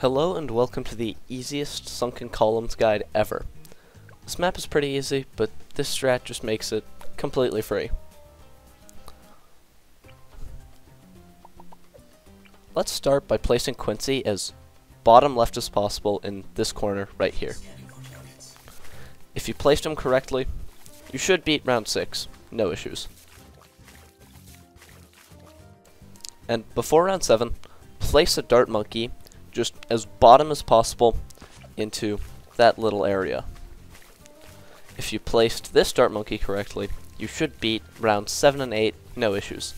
Hello and welcome to the easiest sunken columns guide ever. This map is pretty easy, but this strat just makes it completely free. Let's start by placing Quincy as bottom left as possible in this corner right here. If you placed him correctly, you should beat round 6, no issues. And before round 7, place a dart monkey just as bottom as possible into that little area. If you placed this dart monkey correctly, you should beat rounds 7 and 8, no issues.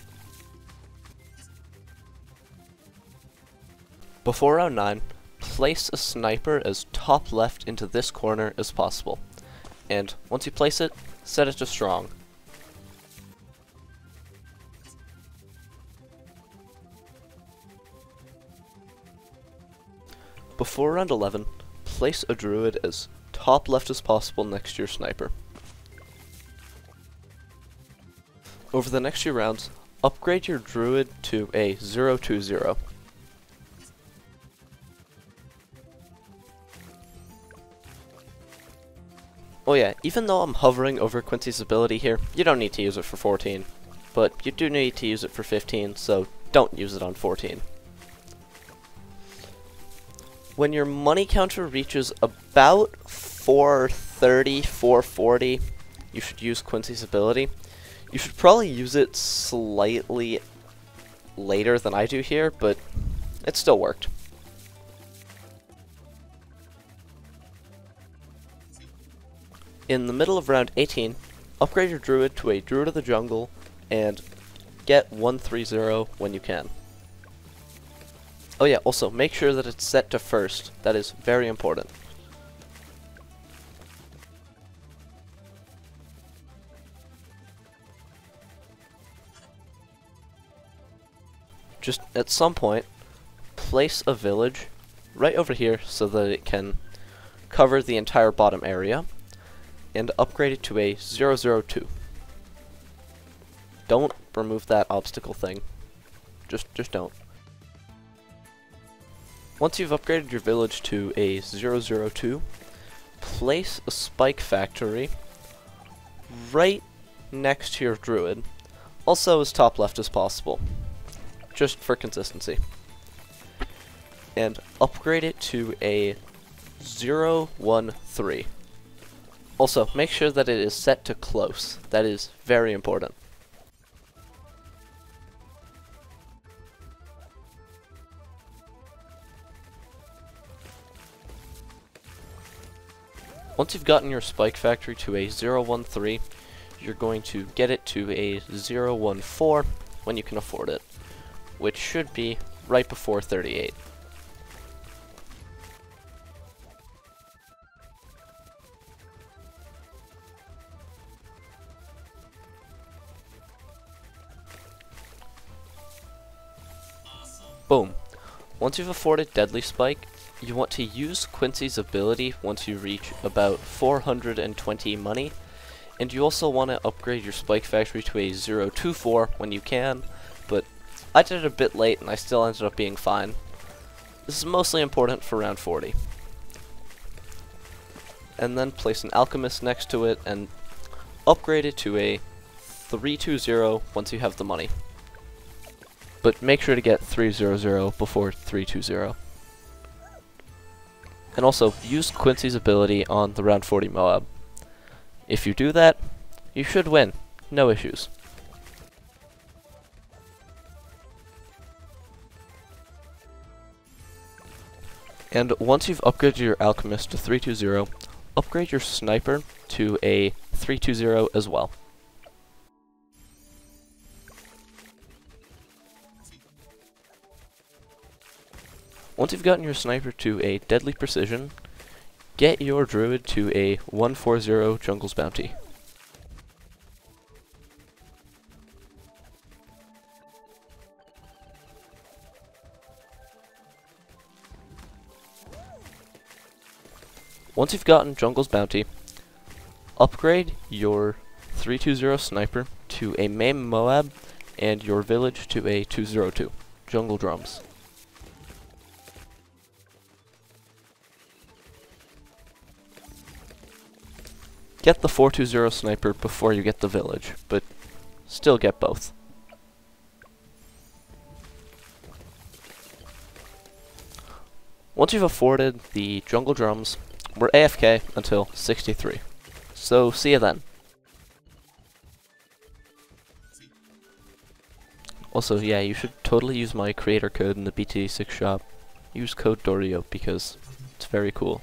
Before round 9, place a sniper as top left into this corner as possible. And once you place it, set it to strong. Before round 11, place a druid as top left as possible next to your sniper. Over the next few rounds, upgrade your druid to a 0-2-0. Oh yeah, even though I'm hovering over Quincy's ability here, you don't need to use it for 14. But you do need to use it for 15, so don't use it on 14. When your money counter reaches about 430, 440, you should use Quincy's ability. You should probably use it slightly later than I do here, but it still worked. In the middle of round 18, upgrade your druid to a druid of the jungle and get 1-3-0 when you can. Oh yeah, also make sure that it's set to first. That is very important. Just at some point, place a village right over here so that it can cover the entire bottom area and upgrade it to a 0-0-2. Don't remove that obstacle thing. Just don't. Once you've upgraded your village to a 0-0-2, place a spike factory right next to your druid, also as top left as possible, just for consistency. And upgrade it to a 0-1-3. Also, make sure that it is set to close. That is very important. Once you've gotten your spike factory to a 0-1-3, you're going to get it to a 0-1-4 when you can afford it, which should be right before 38. Boom. Once you've afforded Deadly Spike, you want to use Quincy's ability once you reach about 420 money, and you also want to upgrade your Spike Factory to a 0-2-4 when you can, but I did it a bit late and I still ended up being fine. This is mostly important for round 40. And then place an Alchemist next to it and upgrade it to a 3-2-0 once you have the money. But make sure to get 3-0-0 before 3-2-0. And also, use Quincy's ability on the round 40 Moab. If you do that, you should win. No issues. And once you've upgraded your Alchemist to 3-2-0, upgrade your Sniper to a 3-2-0 as well. Once you've gotten your sniper to a deadly precision, get your druid to a 1-4-0 jungle's bounty. Once you've gotten jungle's bounty, upgrade your 3-2-0 sniper to a main Moab and your village to a 2-0-2 jungle drums. get the 420 sniper before you get the village, but still get both. Once you've afforded the jungle drums, we're AFK until 63. So see you then. Also, yeah, you should totally use my creator code in the TD6 shop. Use code Dorio because it's very cool.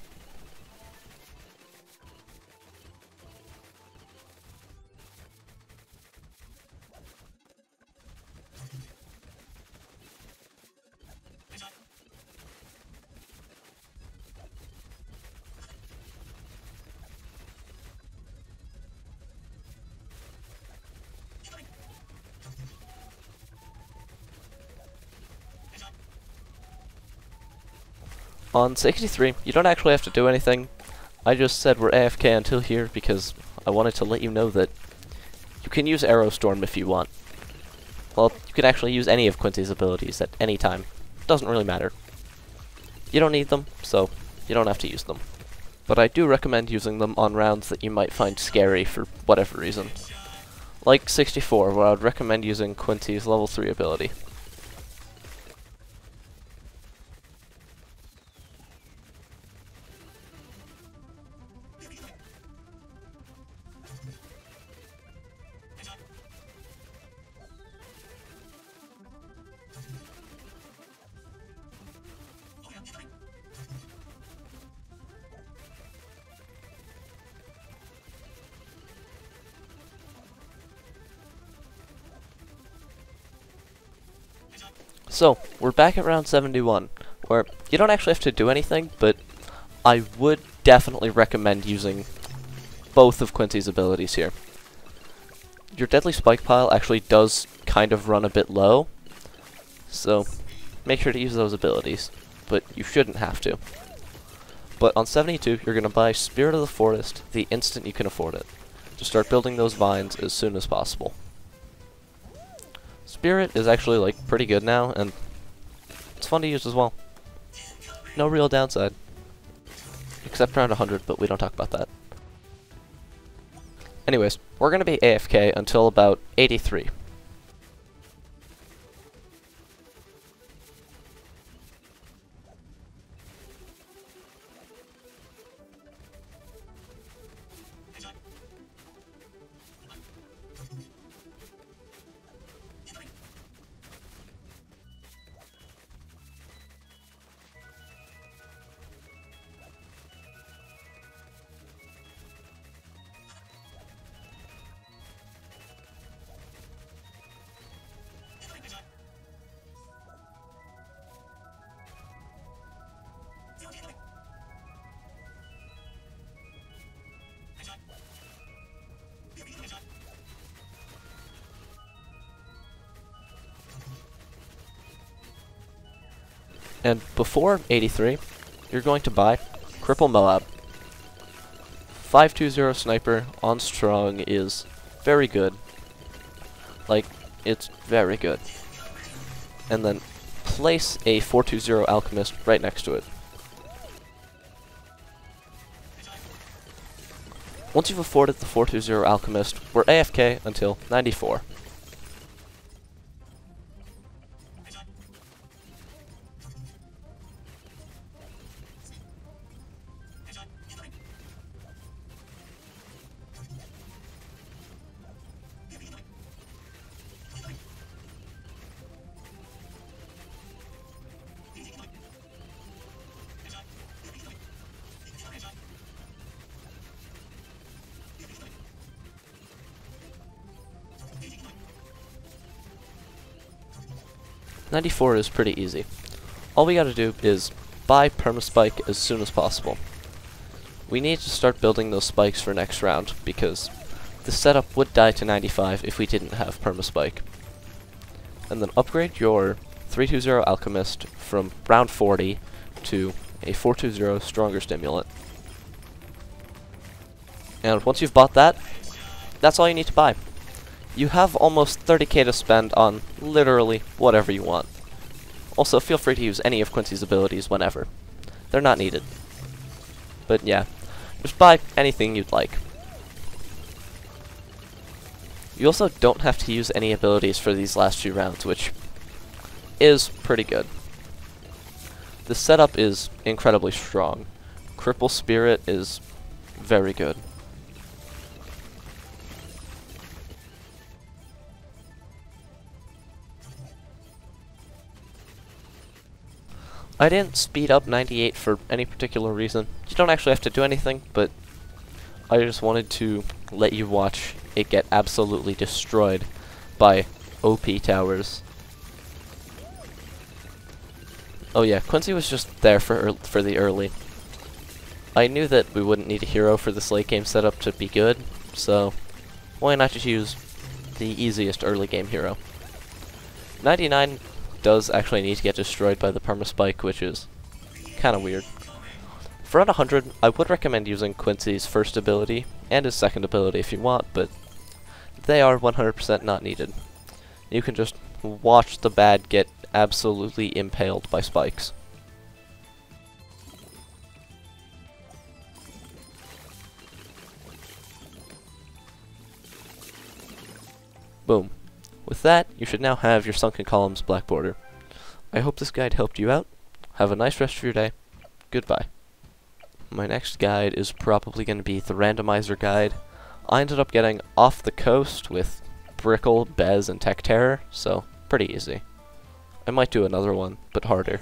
On 63, you don't actually have to do anything. I just said we're AFK until here because I wanted to let you know that you can use Arrow Storm if you want. Well, you can actually use any of Quincy's abilities at any time. Doesn't really matter. You don't need them, so you don't have to use them. But I do recommend using them on rounds that you might find scary for whatever reason. Like 64, where I would recommend using Quincy's level 3 ability. So, we're back at round 71, where you don't actually have to do anything, but I would definitely recommend using both of Quincy's abilities here. Your Deadly Spike pile actually does kind of run a bit low, so make sure to use those abilities, but you shouldn't have to. But on 72, you're going to buy Spirit of the Forest the instant you can afford it, to start building those vines as soon as possible. Spirit is actually, like, pretty good now, and it's fun to use as well. No real downside. Except around 100, but we don't talk about that. Anyways, we're gonna be AFK until about 83. And before 83, you're going to buy Cripple Moab. 520 sniper on strong is very good. Like, it's very good. And then place a 420 alchemist right next to it. Once you've afforded the 420 alchemist, we're AFK until 94. '94 is pretty easy. All we gotta do is buy permaspike as soon as possible. We need to start building those spikes for next round, because the setup would die to 95 if we didn't have permaspike. And then upgrade your 320 alchemist from round 40 to a 420 stronger stimulant. And once you've bought that, that's all you need to buy. You have almost 30k to spend on literally whatever you want. Also, feel free to use any of Quincy's abilities whenever. They're not needed. But yeah, just buy anything you'd like. You also don't have to use any abilities for these last few rounds, which is pretty good. The setup is incredibly strong. Cripple Spirit is very good. I didn't speed up 98 for any particular reason. You don't actually have to do anything, but I just wanted to let you watch it get absolutely destroyed by OP towers. Oh yeah, Quincy was just there for the early. I knew that we wouldn't need a hero for this late game setup to be good, so why not just use the easiest early game hero? 99 does actually need to get destroyed by the perma-spike, which is kind of weird. For at 100, I would recommend using Quincy's first ability and his second ability if you want, but they are 100% not needed. You can just watch the bad get absolutely impaled by spikes. Boom. With that, you should now have your Sunken Columns black border. I hope this guide helped you out. Have a nice rest of your day. Goodbye. My next guide is probably going to be the randomizer guide. I ended up getting off the coast with Brickle, Bez, and Tech Terror, so pretty easy. I might do another one, but harder.